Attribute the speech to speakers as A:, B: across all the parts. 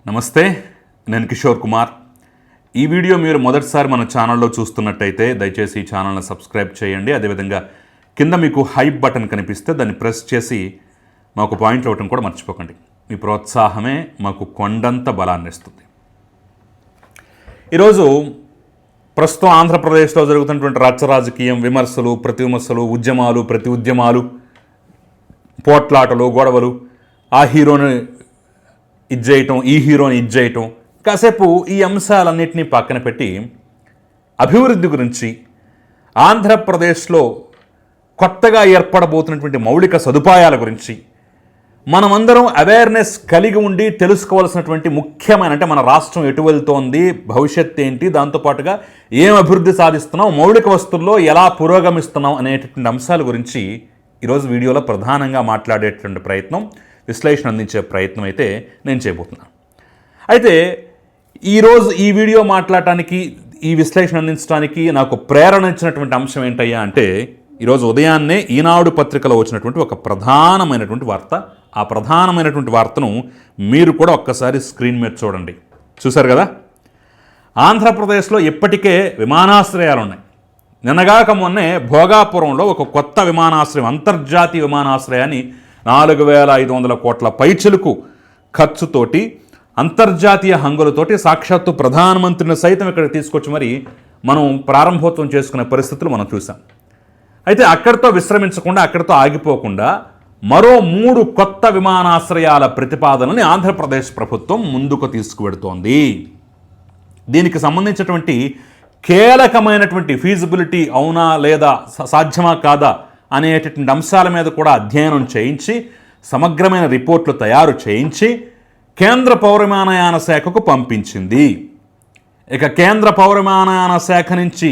A: నమస్తే, నేను కిషోర్ కుమార్. ఈ వీడియో మీరు మొదటిసారి మన ఛానల్లో చూస్తున్నట్టయితే దయచేసి ఈ ఛానల్ని సబ్స్క్రైబ్ చేయండి. అదేవిధంగా కింద మీకు హైప్ బటన్ కనిపిస్తే దాన్ని ప్రెస్ చేసి మాకు పాయింట్లు ఇవ్వటం కూడా మర్చిపోకండి. మీ ప్రోత్సాహమే మాకు కొండంత బలాన్ని ఇస్తుంది. ఈరోజు ప్రస్తుతం ఆంధ్రప్రదేశ్లో జరుగుతున్నటువంటి రాజకీయం, విమర్శలు, ప్రతివిమర్శలు, ఉద్యమాలు, ప్రతి ఉద్యమాలు, పోట్లాటలు, గొడవలు, ఆ హీరోని ఇచ్చేయటం, ఈ హీరోని ఇచ్చేయటం, కాసేపు ఈ అంశాలన్నింటినీ పక్కన పెట్టి అభివృద్ధి గురించి, ఆంధ్రప్రదేశ్లో కొత్తగా ఏర్పడబోతున్నటువంటి మౌలిక సదుపాయాల గురించి మనమందరం అవేర్నెస్ కలిగి ఉండి తెలుసుకోవాల్సినటువంటి ముఖ్యమైన, అంటే మన రాష్ట్రం ఎటు వెళ్తోంది, భవిష్యత్తు ఏంటి, దాంతోపాటుగా ఏం అభివృద్ధి సాధిస్తున్నాం, మౌలిక వస్తువుల్లో ఎలా పురోగమిస్తున్నాం అనేటటువంటి అంశాల గురించి ఈరోజు వీడియోలో ప్రధానంగా మాట్లాడేటువంటి ప్రయత్నం, విశ్లేషణ అందించే ప్రయత్నం అయితే నేను చేయబోతున్నాను. అయితే ఈరోజు ఈ వీడియో మాట్లాడటానికి, ఈ విశ్లేషణ అందించడానికి నాకు ప్రేరణ ఇచ్చినటువంటి అంశం ఏంటయ్యా అంటే, ఈరోజు ఉదయాన్నే ఈనాడు పత్రికలో వచ్చినటువంటి ఒక ప్రధానమైనటువంటి వార్త. ఆ ప్రధానమైనటువంటి వార్తను మీరు కూడా ఒక్కసారి స్క్రీన్ మీద చూడండి. చూశారు కదా, ఆంధ్రప్రదేశ్లో ఇప్పటికే విమానాశ్రయాలు ఉన్నాయి. నిన్నగాక మొన్నే భోగాపురంలో ఒక కొత్త విమానాశ్రయం, అంతర్జాతీయ విమానాశ్రయాన్ని 4,500 కోట్ల పైచిలుకు ఖర్చుతోటి, అంతర్జాతీయ హంగులతోటి సాక్షాత్తు ప్రధానమంత్రిని సైతం ఇక్కడ తీసుకొచ్చి మరి మనం ప్రారంభోత్సవం చేసుకునే పరిస్థితులు మనం చూసాం. అయితే అక్కడితో విశ్రమించకుండా, అక్కడితో ఆగిపోకుండా మరో 3 కొత్త విమానాశ్రయాల ప్రతిపాదనని ఆంధ్రప్రదేశ్ ప్రభుత్వం ముందుకు తీసుకువెడుతోంది. దీనికి సంబంధించినటువంటి కీలకమైనటువంటి ఫీజిబిలిటీ అవునా లేదా, సాధ్యమా కాదా అనేటటువంటి అంశాల మీద కూడా అధ్యయనం చేయించి, సమగ్రమైన రిపోర్ట్లు తయారు చేయించి కేంద్ర పౌర విమానయాన శాఖకు పంపించింది. ఇక కేంద్ర పౌర విమానయాన శాఖ నుంచి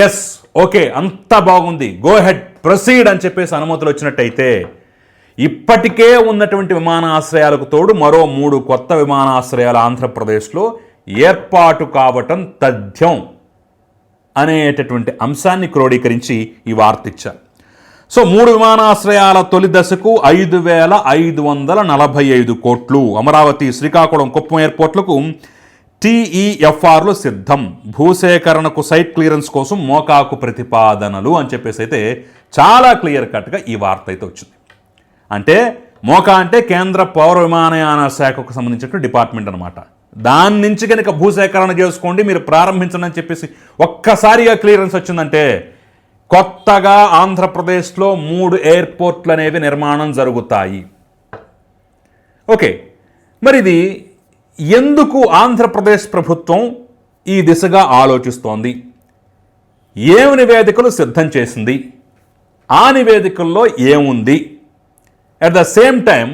A: ఎస్, ఓకే, అంతా బాగుంది, గో హెడ్, ప్రొసీడ్ అని చెప్పేసి అనుమతులు వచ్చినట్టయితే ఇప్పటికే ఉన్నటువంటి విమానాశ్రయాలకు తోడు మరో 3 కొత్త విమానాశ్రయాలు ఆంధ్రప్రదేశ్లో ఏర్పాటు కావటం తథ్యం అనేటటువంటి అంశాన్ని క్రోడీకరించి ఈ వార్త ఇచ్చారు. సో 3 విమానాశ్రయాల తొలి దశకు 5,545 కోట్లు, అమరావతి, శ్రీకాకుళం, కుప్పం ఎయిర్పోర్ట్లకు TEFRలు సిద్ధం, భూసేకరణకు సైట్ క్లియరెన్స్ కోసం మోకాకు ప్రతిపాదనలు అని చెప్పేసి అయితే చాలా క్లియర్ కట్గా ఈ వార్త అయితే వచ్చింది. అంటే మోకా అంటే కేంద్ర పౌర విమానయాన శాఖకు సంబంధించిన డిపార్ట్మెంట్ అనమాట. దాని నుంచి కనుక భూసేకరణ చేసుకోండి, మీరు ప్రారంభించండి అని చెప్పేసి ఒక్కసారిగా క్లియరెన్స్ వచ్చిందంటే కొత్తగా ఆంధ్రప్రదేశ్లో 3 ఎయిర్పోర్ట్లు అనేవి నిర్మాణం జరుగుతాయి. ఓకే, మరి ఇది ఎందుకు ఆంధ్రప్రదేశ్ ప్రభుత్వం ఈ దిశగా ఆలోచిస్తోంది? ఏమి నివేదికలు సిద్ధం చేసింది? ఆ నివేదికల్లో ఏముంది? అట్ ద సేమ్ టైం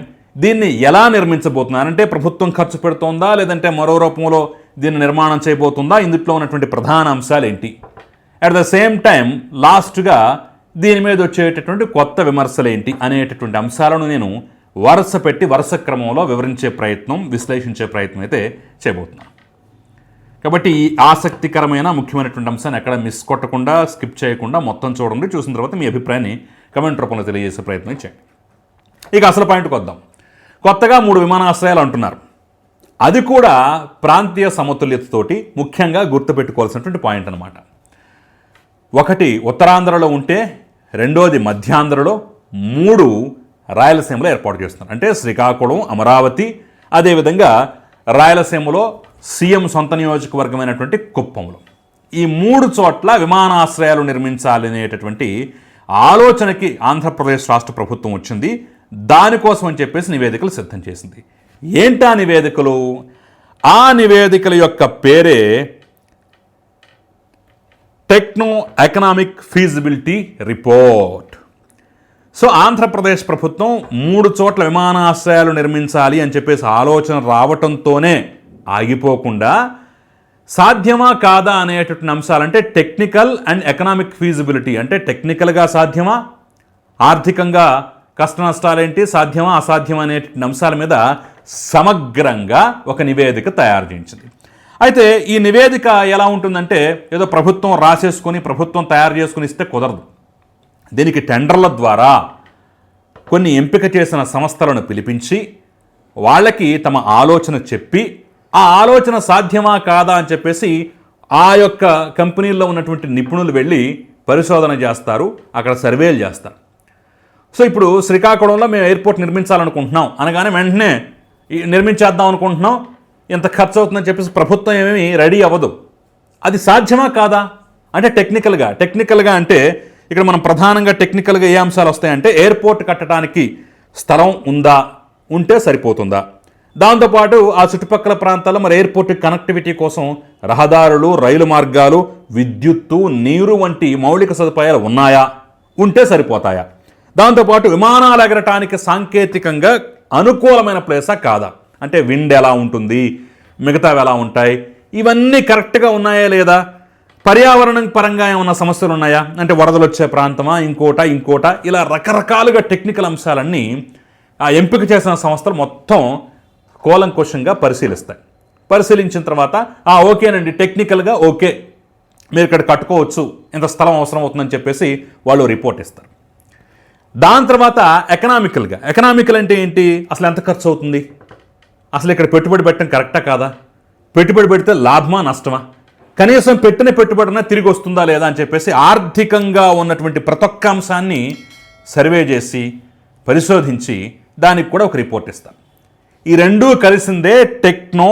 A: దీన్ని ఎలా నిర్మించబోతున్నారంటే, ప్రభుత్వం ఖర్చు పెడుతోందా లేదంటే మరో రూపంలో దీన్ని నిర్మాణం చేయబోతుందా? ఇందులో ఉన్నటువంటి ప్రధాన అంశాలు ఏంటి? అట్ ద సేమ్ టైం లాస్ట్గా దీని మీద వచ్చేటటువంటి కొత్త విమర్శలు ఏంటి అనేటటువంటి అంశాలను నేను వరుస పెట్టి వరుస క్రమంలో వివరించే ప్రయత్నం, విశ్లేషించే ప్రయత్నం అయితే చేయబోతున్నాను. కాబట్టి ఈ ఆసక్తికరమైన ముఖ్యమైనటువంటి అంశాన్ని ఎక్కడ మిస్ కొట్టకుండా, స్కిప్ చేయకుండా మొత్తం చూడండి. చూసిన తర్వాత మీ అభిప్రాయాన్ని కమెంట్ రూపంలో తెలియజేసే ప్రయత్నం చేయండి. ఇక అసలు పాయింట్కి వద్దాం. కొత్తగా 3 విమానాశ్రయాలు అంటున్నారు. అది కూడా ప్రాంతీయ సమతుల్యతతోటి ముఖ్యంగా గుర్తుపెట్టుకోవాల్సినటువంటి పాయింట్ అనమాట. ఒకటి ఉత్తరాంధ్రలో ఉంటే, రెండోది మధ్యాంధ్రలో, 3 రాయలసీమలో ఏర్పాటు చేస్తున్నారు. అంటే శ్రీకాకుళం, అమరావతి, అదేవిధంగా రాయలసీమలో సీఎం సొంత నియోజకవర్గమైనటువంటి కుప్పంలో, ఈ 3 చోట్ల విమానాశ్రయాలు నిర్మించాలనేటటువంటి ఆలోచనకి ఆంధ్రప్రదేశ్ రాష్ట్ర ప్రభుత్వం వచ్చింది. దానికోసం అని చెప్పేసి నివేదికలు సిద్ధం చేసింది. ఏంటా నివేదికలు? ఆ నివేదికల యొక్క పేరే techno economic feasibility report. So Andhra Pradesh ప్రభుత్వం 3 చోట్ల విమానాశ్రయాలు నిర్మించాలి అని చెప్పేసి ఆలోచన రావటంతోనే ఆగిపోకుండా, సాధ్యమా కాదా అనేటటువంటి అంశాలంటే టెక్నికల్ అండ్ ఎకనామిక్ ఫీజిబిలిటీ, అంటే టెక్నికల్గా సాధ్యమా, ఆర్థికంగా కష్ట నష్టాలేంటి, సాధ్యమా అసాధ్యమా అనేటువంటి అంశాల మీద సమగ్రంగా ఒక నివేదిక తయారు చేయించింది. అయితే ఈ నివేదిక ఎలా ఉంటుందంటే, ఏదో ప్రభుత్వం రాసేసుకొని, ప్రభుత్వం తయారు చేసుకుని ఇస్తే కుదరదు. దీనికి టెండర్ల ద్వారా కొన్ని ఎంపిక చేసిన సంస్థలను పిలిపించి వాళ్ళకి తమ ఆలోచన చెప్పి ఆ ఆలోచన సాధ్యమా కాదా అని చెప్పేసి ఆ యొక్క కంపెనీల్లో ఉన్నటువంటి నిపుణులు వెళ్ళి పరిశోధన చేస్తారు, అక్కడ సర్వేలు చేస్తారు. సో ఇప్పుడు శ్రీకాకుళంలో మేము ఎయిర్పోర్ట్ నిర్మించాలనుకుంటున్నాం అనగానే వెంటనే నిర్మించేద్దాం అనుకుంటున్నాం, ఎంత ఖర్చు అవుతుందని చెప్పేసి ప్రభుత్వం ఏమీ రెడీ అవ్వదు. అది సాధ్యమా కాదా అంటే టెక్నికల్గా అంటే ఇక్కడ మనం ప్రధానంగా టెక్నికల్గా ఏ అంశాలు వస్తాయంటే ఎయిర్పోర్ట్ కట్టడానికి స్థలం ఉంటే సరిపోతుందా, దాంతోపాటు ఆ చుట్టుపక్కల ప్రాంతాల్లో మరి ఎయిర్పోర్ట్ కనెక్టివిటీ కోసం రహదారులు, రైలు మార్గాలు, విద్యుత్తు, నీరు వంటి మౌలిక సదుపాయాలు ఉన్నాయా, ఉంటే సరిపోతాయా, దాంతోపాటు విమానాలు ఎగరటానికి సాంకేతికంగా అనుకూలమైన ప్లేసా కాదా, అంటే విండ్ ఎలా ఉంటుంది, మిగతావి ఎలా ఉంటాయి, ఇవన్నీ కరెక్ట్గా ఉన్నాయా లేదా, పర్యావరణం పరంగా ఏమన్నా సమస్యలు ఉన్నాయా, అంటే వరదలు వచ్చే ప్రాంతమా, ఇంకోట ఇలా రకరకాలుగా టెక్నికల్ అంశాలన్నీ ఆ ఎంపిక చేసిన సంస్థలు మొత్తం కూలంకుషంగా పరిశీలిస్తాయి. పరిశీలించిన తర్వాత ఓకేనండి, టెక్నికల్గా ఓకే, మీరు ఇక్కడ కట్టుకోవచ్చు, ఇంత స్థలం అవసరం అవుతుందని చెప్పేసి వాళ్ళు రిపోర్ట్ ఇస్తారు. దాని తర్వాత ఎకనామికల్ అంటే ఏంటి, అసలు ఎంత ఖర్చు అవుతుంది, అసలు ఇక్కడ పెట్టుబడి పెట్టడం కరెక్టా కాదా, పెట్టుబడి పెడితే లాభమా నష్టమా, కనీసం పెట్టిన పెట్టుబడినా తిరిగి వస్తుందా లేదా అని చెప్పేసి ఆర్థికంగా ఉన్నటువంటి ప్రతి ఒక్క అంశాన్ని సర్వే చేసి పరిశోధించి దానికి కూడా ఒక రిపోర్ట్ ఇస్తారు. ఈ రెండూ కలిసిందే టెక్నో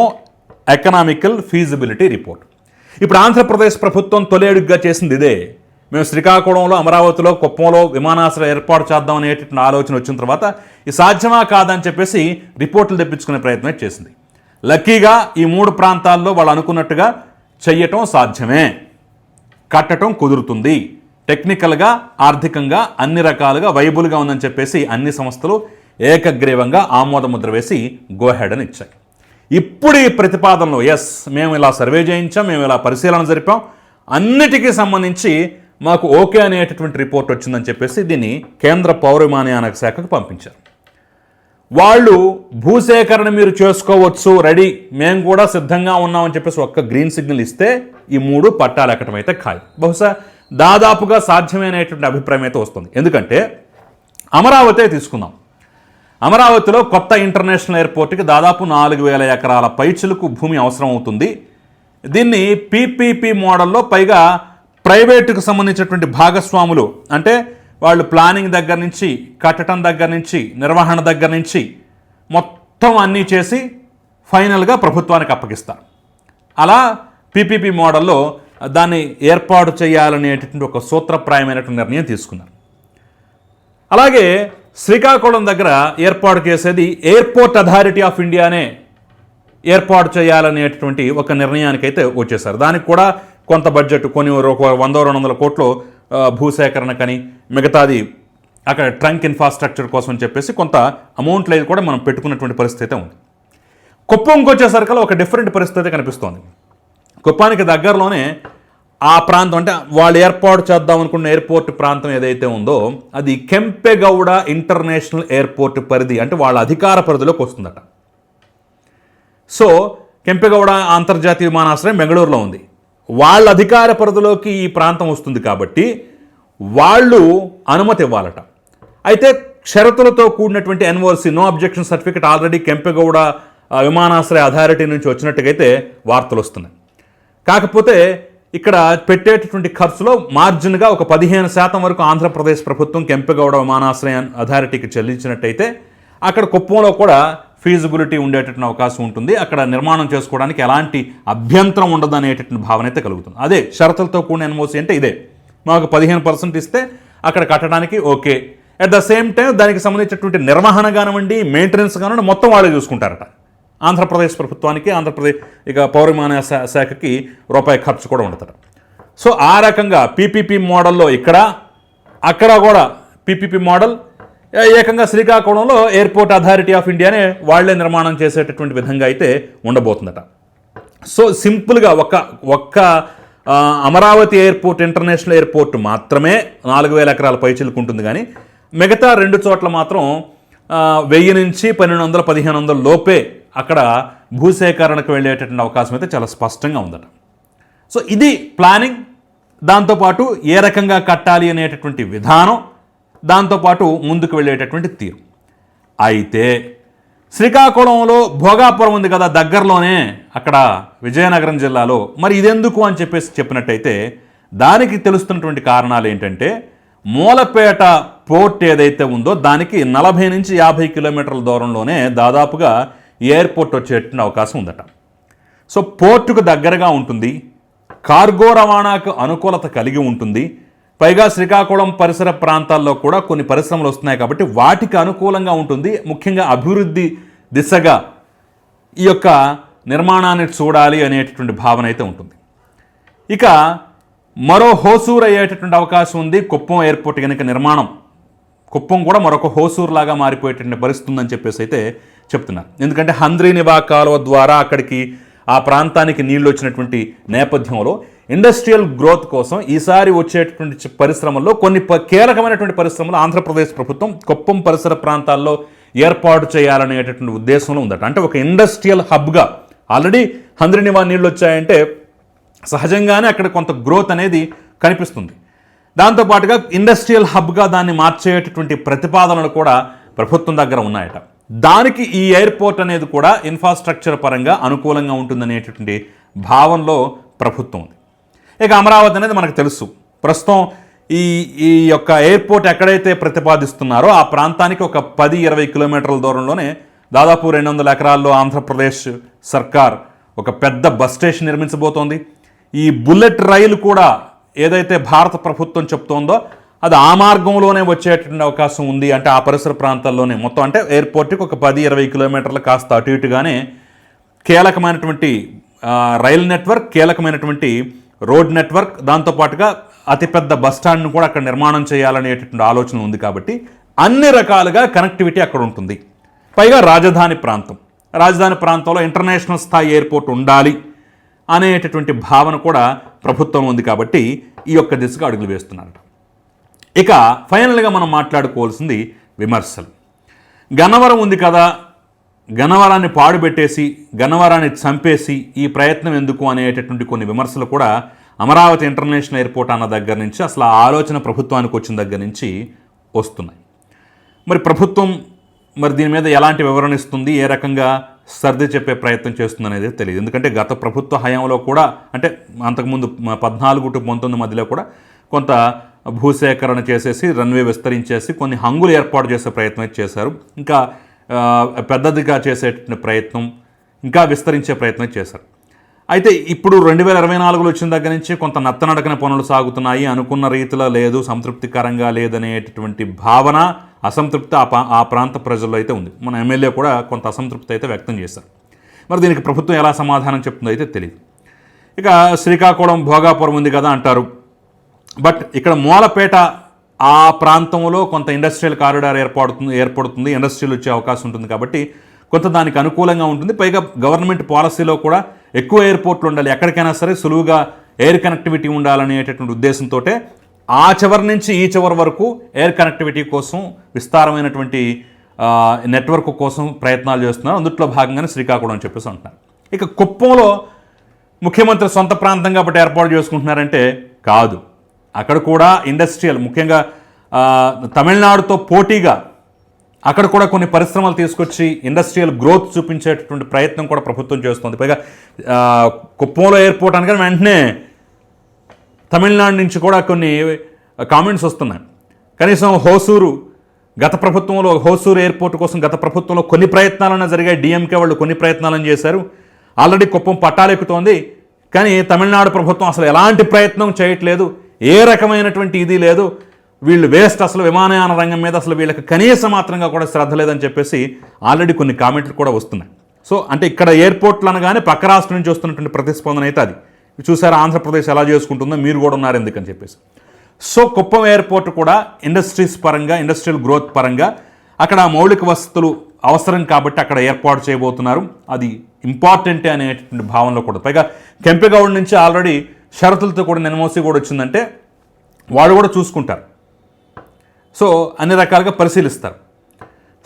A: ఎకనామికల్ ఫీజిబిలిటీ రిపోర్ట్. ఇప్పుడు ఆంధ్రప్రదేశ్ ప్రభుత్వం తొలి అడుగుగా చేసింది ఇదే. మేము శ్రీకాకుళంలో, అమరావతిలో, కుప్పంలో విమానాశ్రయం ఏర్పాటు చేద్దాం అనేటువంటి ఆలోచన వచ్చిన తర్వాత ఇది సాధ్యమా కాదని చెప్పేసి రిపోర్టులు తెప్పించుకునే ప్రయత్నం చేసింది. లక్కీగా ఈ 3 ప్రాంతాల్లో వాళ్ళు అనుకున్నట్టుగా చెయ్యటం సాధ్యమే, కట్టడం కుదురుతుంది, టెక్నికల్గా, ఆర్థికంగా అన్ని రకాలుగా వైబుల్గా ఉందని చెప్పేసి అన్ని సంస్థలు ఏకగ్రీవంగా ఆమోదముద్ర వేసి గోహెడ్ అని ఇచ్చాయి. ఇప్పుడు ఈ ప్రతిపాదనలో మేము ఇలా సర్వే చేయించాం, మేము ఇలా పరిశీలన జరిపాం, అన్నిటికీ సంబంధించి మాకు ఓకే అనేటటువంటి రిపోర్ట్ వచ్చిందని చెప్పేసి దీన్ని కేంద్ర పౌర విమానయాన శాఖకు పంపించారు. వాళ్ళు భూసేకరణ మీరు చేసుకోవచ్చు, రెడీ, మేము కూడా సిద్ధంగా ఉన్నామని చెప్పేసి ఒక్క గ్రీన్ సిగ్నల్ ఇస్తే ఈ 3 పట్టాలు ఎక్కడం అయితే ఖాయం. బహుశా దాదాపుగా సాధ్యమైనటువంటి అభిప్రాయం అయితే వస్తుంది. ఎందుకంటే అమరావతి తీసుకుందాం. అమరావతిలో కొత్త ఇంటర్నేషనల్ ఎయిర్పోర్ట్కి దాదాపు 4,000 ఎకరాల పైచిలకు భూమి అవసరం అవుతుంది. దీన్ని పీపీపీ మోడల్లో, పైగా ప్రైవేటుకు సంబంధించినటువంటి భాగస్వాములు, అంటే వాళ్ళు ప్లానింగ్ దగ్గర నుంచి, కట్టడం దగ్గర నుంచి, నిర్వహణ దగ్గర నుంచి మొత్తం అన్నీ చేసి ఫైనల్గా ప్రభుత్వానికి అప్పగిస్తారు. అలా పీపీపీ మోడల్లో దాన్ని ఏర్పాటు చేయాలనేటటువంటి ఒక సూత్రప్రాయమైనటువంటి నిర్ణయం తీసుకున్నారు. అలాగే శ్రీకాకుళం దగ్గర ఏర్పాటు చేసేది ఎయిర్పోర్ట్ అథారిటీ ఆఫ్ ఇండియానే ఏర్పాటు చేయాలనేటటువంటి ఒక నిర్ణయానికైతే వచ్చేసారు. దానికి కూడా కొంత బడ్జెట్, కొన్ని 100-200 కోట్లు భూసేకరణకని, మిగతాది అక్కడ ట్రంక్ ఇన్ఫ్రాస్ట్రక్చర్ కోసం అని చెప్పేసి కొంత అమౌంట్లు అయితే కూడా మనం పెట్టుకున్నటువంటి పరిస్థితి ఉంది. కుప్పంకి వచ్చేసరికల్లా ఒక డిఫరెంట్ పరిస్థితి కనిపిస్తోంది. కుప్పానికి దగ్గరలోనే ఆ ప్రాంతం, అంటే వాళ్ళు ఏర్పాటు చేద్దాం అనుకున్న ఎయిర్పోర్ట్ ప్రాంతం ఏదైతే ఉందో అది కెంపెగౌడ ఇంటర్నేషనల్ ఎయిర్పోర్ట్ పరిధి, అంటే వాళ్ళ అధికార పరిధిలోకి వస్తుందట. సో కెంపెగౌడ అంతర్జాతీయ విమానాశ్రయం బెంగళూరులో ఉంది, వాళ్ళ అధికార పరిధిలోకి ఈ ప్రాంతం వస్తుంది కాబట్టి వాళ్ళు అనుమతి ఇవ్వాలట. అయితే షరతులతో కూడినటువంటి NOC, no objection certificate already Kempegowda విమానాశ్రయ అథారిటీ నుంచి వచ్చినట్టుగైతే వార్తలు వస్తున్నాయి. కాకపోతే ఇక్కడ పెట్టేటటువంటి ఖర్చులో మార్జిన్గా ఒక 15% వరకు ఆంధ్రప్రదేశ్ ప్రభుత్వం కెంపెగౌడ విమానాశ్రయ అథారిటీకి చెల్లించినట్టయితే అక్కడ కుప్పంలో కూడా ఫీజిబిలిటీ ఉండేటటువంటి అవకాశం ఉంటుంది, అక్కడ నిర్మాణం చేసుకోవడానికి ఎలాంటి అభ్యంతరం ఉండదు అనేటటువంటి భావన అయితే కలుగుతుంది. అదే షరతులతో కూడిన ఎన్ఓసి అంటే ఇదే, మాకు 15% ఇస్తే అక్కడ కట్టడానికి okay. At the same time దానికి సంబంధించినటువంటి నిర్వహణ కానివ్వండి, మెయింటెనెన్స్ కానివ్వండి మొత్తం వాళ్ళే చూసుకుంటారట. ఆంధ్రప్రదేశ్ ప్రభుత్వానికి, ఆంధ్రప్రదేశ్ పౌర విమానయాన శాఖకి రూపాయి ఖర్చు కూడా ఉండదట. సో ఆ రకంగా పీపీపీ మోడల్లో అక్కడ కూడా పీపీపీ మోడల్, ఏకంగా శ్రీకాకుళంలో ఎయిర్పోర్ట్ అథారిటీ ఆఫ్ ఇండియానే వాళ్లే నిర్మాణం చేసేటటువంటి విధంగా అయితే ఉండబోతుందట. సో సింపుల్గా ఒక్క అమరావతి ఎయిర్పోర్ట్, ఇంటర్నేషనల్ ఎయిర్పోర్ట్ మాత్రమే 4,000 ఎకరాల పైచిలకు ఉంటుంది, కానీ మిగతా 2 చోట్ల మాత్రం 1000 నుంచి 1200, 1500 లోపే అక్కడ భూసేకరణకు వెళ్ళేటటువంటి అవకాశం అయితే చాలా స్పష్టంగా ఉందట. సో ఇది ప్లానింగ్, దాంతోపాటు ఏ రకంగా కట్టాలి అనేటటువంటి విధానం, దాంతోపాటు ముందుకు వెళ్ళేటటువంటి తీరు. అయితే శ్రీకాకుళంలో భోగాపురం ఉంది కదా దగ్గరలోనే, అక్కడ విజయనగరం జిల్లాలో, మరి ఇదెందుకు అని చెప్పినట్టయితే దానికి తెలుస్తున్నటువంటి కారణాలు ఏంటంటే, మూలపేట పోర్ట్ ఏదైతే ఉందో దానికి 40 నుంచి 50 కిలోమీటర్ల దూరంలోనే దాదాపుగా ఎయిర్పోర్ట్ వచ్చేటువంటి అవకాశం ఉందట. సో పోర్టుకు దగ్గరగా ఉంటుంది, కార్గో రవాణాకు అనుకూలత కలిగి ఉంటుంది, పైగా శ్రీకాకుళం పరిసర ప్రాంతాల్లో కూడా కొన్ని పరిశ్రమలు వస్తున్నాయి కాబట్టి వాటికి అనుకూలంగా ఉంటుంది. ముఖ్యంగా అభివృద్ధి దిశగా ఈ యొక్క నిర్మాణాన్ని చూడాలి అనేటటువంటి భావన అయితే ఉంటుంది. ఇక మరో హోసూర్ అయ్యేటటువంటి అవకాశం ఉంది కుప్పం ఎయిర్పోర్ట్ కనుక నిర్మాణం. కుప్పం కూడా మరొక హోసూర్ లాగా మారిపోయేటటువంటి పరిస్థితి ఉందని చెప్పేసి అయితే చెప్తున్నారు. ఎందుకంటే హంద్రీనివా కాలువ ద్వారా అక్కడికి ఆ ప్రాంతానికి నీళ్లు వచ్చినటువంటి నేపథ్యంలో ఇండస్ట్రియల్ గ్రోత్ కోసం ఈసారి వచ్చేటటువంటి పరిశ్రమల్లో కొన్ని కీలకమైనటువంటి పరిశ్రమలు ఆంధ్రప్రదేశ్ ప్రభుత్వం కుప్పం పరిసర ప్రాంతాల్లో ఏర్పాటు చేయాలనేటటువంటి ఉద్దేశంలో ఉందట. అంటే ఒక ఇండస్ట్రియల్ హబ్గా ఆల్రెడీ హంద్రీనివా నీళ్ళు వచ్చాయంటే సహజంగానే అక్కడ కొంత గ్రోత్ అనేది కనిపిస్తుంది. దాంతోపాటుగా ఇండస్ట్రియల్ హబ్గా దాన్ని మార్చేటటువంటి ప్రతిపాదనలు కూడా ప్రభుత్వం దగ్గర ఉన్నాయట. దానికి ఈ ఎయిర్పోర్ట్ అనేది కూడా ఇన్ఫ్రాస్ట్రక్చర్ పరంగా అనుకూలంగా ఉంటుందనేటటువంటి భావనలో ప్రభుత్వం ఉంది. ఇక అమరావతి అనేది మనకు తెలుసు, ప్రస్తుతం ఈ యొక్క ఎయిర్పోర్ట్ ఎక్కడైతే ప్రతిపాదిస్తున్నారో ఆ ప్రాంతానికి ఒక 10-20 కిలోమీటర్ల దూరంలోనే దాదాపు 200 ఎకరాల్లో ఆంధ్రప్రదేశ్ సర్కార్ ఒక పెద్ద బస్ స్టేషన్ నిర్మించబోతోంది. ఈ బుల్లెట్ రైలు కూడా ఏదైతే భారత ప్రభుత్వం చెప్తోందో అది ఆ మార్గంలోనే వచ్చేటువంటి అవకాశం ఉంది. అంటే ఆ పరిసర ప్రాంతాల్లోనే మొత్తం, అంటే ఎయిర్పోర్ట్కి ఒక 10-20 కిలోమీటర్లు కాస్త అటు ఇటుగానే కీలకమైనటువంటి రైల్ నెట్వర్క్, కీలకమైనటువంటి రోడ్ నెట్వర్క్, దాంతోపాటుగా అతిపెద్ద బస్టాండ్ను కూడా అక్కడ నిర్మాణం చేయాలనేటటువంటి ఆలోచన ఉంది. కాబట్టి అన్ని రకాలుగా కనెక్టివిటీ అక్కడ ఉంటుంది. పైగా రాజధాని ప్రాంతంలో ఇంటర్నేషనల్ స్థాయి ఎయిర్పోర్ట్ ఉండాలి అనేటటువంటి భావన కూడా ప్రభుత్వం ఉంది. కాబట్టి ఈ యొక్క దిశగా అడుగులు వేస్తున్నారట. ఇక ఫైనల్గా మనం మాట్లాడుకోవాల్సింది విమర్శలు. గన్నవరం ఉంది కదా, గన్నవరాన్ని పాడుపెట్టేసి గన్నవరాన్ని చంపేసి ఈ ప్రయత్నం ఎందుకు అనేటటువంటి కొన్ని విమర్శలు కూడా అమరావతి ఇంటర్నేషనల్ ఎయిర్పోర్ట్ అన్న దగ్గర నుంచి, అసలు ఆ ఆలోచన ప్రభుత్వానికి వచ్చిన దగ్గర నుంచి వస్తున్నాయి. మరి ప్రభుత్వం దీని మీద ఎలాంటి వివరణ ఇస్తుంది, ఏ రకంగా సర్ది చెప్పే ప్రయత్నం చేస్తుంది అనేది తెలియదు. ఎందుకంటే గత ప్రభుత్వ హయాంలో కూడా, అంటే అంతకుముందు 14 to 19 మధ్యలో కూడా కొంత భూసేకరణ చేసేసి రన్వే విస్తరించేసి కొన్ని హంగులు ఏర్పాటు చేసే ప్రయత్నం చేశారు. ఇంకా పెద్దదిగా చేసేటువంటి ప్రయత్నం, ఇంకా విస్తరించే ప్రయత్నం చేశారు. అయితే ఇప్పుడు 2024లో వచ్చిన దగ్గర నుంచి కొంత నత్తనడకన పనులు సాగుతున్నాయి, అనుకున్న రీతిలో లేదు, సంతృప్తికరంగా లేదనేటటువంటి భావన, అసంతృప్తి ఆ ప్రాంత ప్రజల్లో అయితే ఉంది. మన ఎమ్మెల్యే కూడా కొంత అసంతృప్తి అయితే వ్యక్తం చేశారు. మరి దీనికి ప్రభుత్వం ఎలా సమాధానం చెప్తుందో అయితే తెలియదు. ఇక శ్రీకాకుళం భోగాపురం ఉంది కదా అంటారు, బట్ ఇక్కడ మూలపేట ఆ ప్రాంతంలో కొంత ఇండస్ట్రియల్ కారిడార్ ఏర్పడుతుంది, ఇండస్ట్రియల్ వచ్చే అవకాశం ఉంటుంది. కాబట్టి కొంత దానికి అనుకూలంగా ఉంటుంది. పైగా గవర్నమెంట్ పాలసీలో కూడా ఎక్కువ ఎయిర్పోర్ట్లు ఉండాలి, ఎక్కడికైనా సరే సులువుగా ఎయిర్ కనెక్టివిటీ ఉండాలనేటటువంటి ఉద్దేశంతో ఆ చివరి నుంచి ఈ చివరి వరకు ఎయిర్ కనెక్టివిటీ కోసం విస్తారమైనటువంటి నెట్వర్క్ కోసం ప్రయత్నాలు చేస్తున్నారు. అందుట్లో భాగంగానే శ్రీకాకుళం అని చెప్పేసి అంటున్నారు. ఇక కుప్పంలో ముఖ్యమంత్రి సొంత ప్రాంతం కాబట్టి ఏర్పాటు చేసుకుంటున్నారంటే కాదు, అక్కడ కూడా ఇండస్ట్రియల్, ముఖ్యంగా తమిళనాడుతో పోటీగా అక్కడ కూడా కొన్ని పరిశ్రమలు తీసుకొచ్చి ఇండస్ట్రియల్ గ్రోత్ చూపించేటటువంటి ప్రయత్నం కూడా ప్రభుత్వం చేస్తుంది. పైగా కుప్పంలో ఎయిర్పోర్ట్ అనగానే వెంటనే తమిళనాడు నుంచి కూడా కొన్ని కామెంట్స్ వస్తున్నాయి. కనీసం హోసూరు ఎయిర్పోర్ట్ కోసం గత ప్రభుత్వంలో కొన్ని ప్రయత్నాలన్నా జరిగాయి. డిఎంకే వాళ్ళు కొన్ని ప్రయత్నాలను చేశారు. ఆల్రెడీ కుప్పం పట్టాలెక్కుతోంది, కానీ తమిళనాడు ప్రభుత్వం అసలు ఎలాంటి ప్రయత్నం చేయట్లేదు, ఏ రకమైనటువంటి ఇది లేదు, వీళ్ళు వేస్ట్, అసలు విమానయాన రంగం మీద అసలు వీళ్ళకి కనీస మాత్రంగా కూడా శ్రద్ధ లేదని చెప్పేసి ఆల్రెడీ కొన్ని కామెంట్లు కూడా వస్తున్నాయి. సో అంటే ఇక్కడ ఎయిర్పోర్ట్లు అనగానే పక్క రాష్ట్రం నుంచి వస్తున్నటువంటి ప్రతిస్పందన అయితే అది చూసారా, ఆంధ్రప్రదేశ్ ఎలా చేసుకుంటుందో మీరు కూడా ఉన్నారు ఎందుకని చెప్పేసి. సో కుప్పం ఎయిర్పోర్ట్ కూడా ఇండస్ట్రీస్ పరంగా, ఇండస్ట్రియల్ గ్రోత్ పరంగా అక్కడ మౌలిక వసతులు అవసరం కాబట్టి అక్కడ ఏర్పాటు చేయబోతున్నారు. అది ఇంపార్టెంటే అనేటువంటి భావనలో కూడా. పైగా కెంపెగౌడ నుంచి ఆల్రెడీ షరతులతో కూడా ఎన్ఓసి కూడా వచ్చిందంటే వాళ్ళు కూడా చూసుకుంటారు. సో అన్ని రకాలుగా పరిశీలిస్తారు.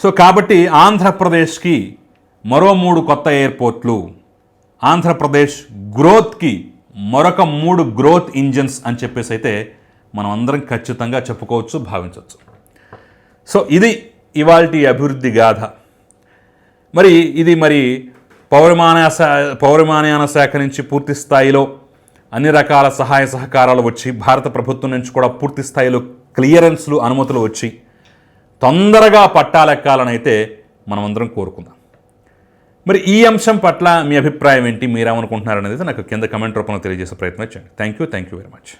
A: సో కాబట్టి ఆంధ్రప్రదేశ్కి మరో 3 కొత్త ఎయిర్పోర్ట్లు, ఆంధ్రప్రదేశ్ గ్రోత్కి మరొక 3 గ్రోత్ ఇంజన్స్ అని చెప్పేసి అయితే మనం అందరం ఖచ్చితంగా చెప్పుకోవచ్చు, భావించవచ్చు. సో ఇది ఇవాల్టి అభివృద్ధి గాథ. మరి పౌరమానయాన శాఖ నుంచి పూర్తి స్థాయిలో అన్ని రకాల సహాయ సహకారాలు వచ్చి భారత ప్రభుత్వం నుంచి కూడా పూర్తి స్థాయిలో క్లియరెన్స్లు అనుమతులు వచ్చి తొందరగా పట్టాలెక్కాలనైతే మనమందరం కోరుకుందాం. మరి ఈ అంశం పట్ల మీ అభిప్రాయం ఏంటి, మీరేమనుకుంటున్నారనేది నాకు కింద కమెంట్ రూపంలో తెలియజేసే ప్రయత్నం చేయండి. Thank you very much.